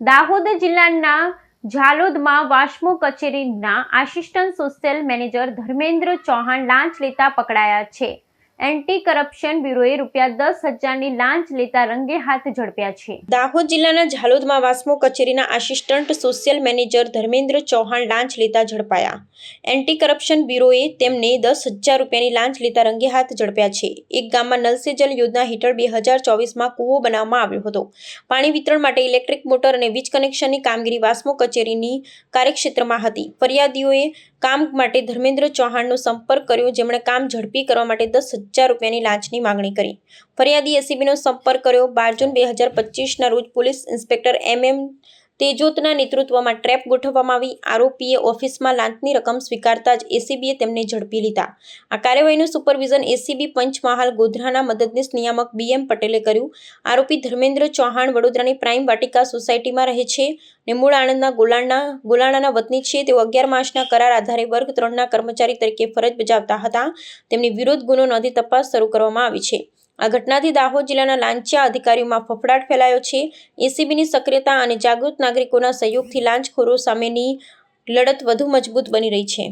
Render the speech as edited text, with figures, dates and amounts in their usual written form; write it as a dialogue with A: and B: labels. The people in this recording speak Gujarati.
A: દાહોદ જિલ્લાના ઝાલોદમાં વાસ્મો કચેરીના assistant social manager Dharmendra Chauhan લાંચ લેતા પકડાયા છે. એન્ટી કરપ્શન બ્યુરોએ ₹10,000ની લાંચ લેતા રંગે હાથ ઝડપ્યા છે. દાહોદ જિલ્લાના ઝાલોદમાં વાસ્મો કચેરીના assistant social manager Dharmendra Chauhan લાંચ લેતા ઝડપાયા. એન્ટી કરપ્શન બ્યુરોએ તેમને ₹10,000ની લાંચ લેતા રંગે હાથ ઝડપ્યા છે. એક ગામમાં નલ સે જલ યોજના હેઠળ 2024માં કૂવો બનાવવામાં આવ્યો હતો. પાણી વિતરણ માટે ઇલેક્ટ્રિક મોટર અને વીજ કનેક્શનની કામગીરી વાસ્મો કચેરીની કાર્યક્ષેત્રમાં હતી. ફરિયાદીઓએ કામ માટે ધર્મેન્દ્ર ચૌહાણનો સંપર્ક કર્યો, જેમણે કામ ઝડપી કરવા માટે ₹10,000ની લાંચની માંગણી કરી. ફરિયાદી એસીબીનો સંપર્ક કર્યો. 12 જૂન 2025ના રોજ પોલીસ ઇન્સ્પેક્ટર MM તેજોતના નેતૃત્વમાં ટ્રેપ ગોઠવવામાં આવી. આરોપીએ ઓફિસમાં લાંચની રકમ સ્વીકારતા જ એસીબીએ તેમને ઝડપી લીધા. આ કાર્યવાહીનું સુપરવિઝન એસીબી પંચમહાલ ગોધરાના મદદનીશ નિયામક BM પટેલે કર્યું. આરોપી ધર્મેન્દ્ર ચૌહાણ વડોદરાની પ્રાઇમ વાટિકા સોસાયટીમાં રહે છે અને મૂળ આણંદના ગોલાણાના વતની છે. તેઓ 11 માસના કરાર આધારે વર્ગ 3ના કર્મચારી તરીકે ફરજ બજાવતા હતા. તેમની વિરુદ્ધ ગુનો નોંધી તપાસ શરૂ કરવામાં આવી છે. આ ઘટનાથી દાહોદ જિલ્લાના લાંચિયા અધિકારીઓમાં ફફડાટ ફેલાયો છે. એસીબીની સક્રિયતા અને જાગૃત નાગરિકોના સહયોગથી લાંચખોરો સામેની લડત વધુ મજબૂત બની રહી છે.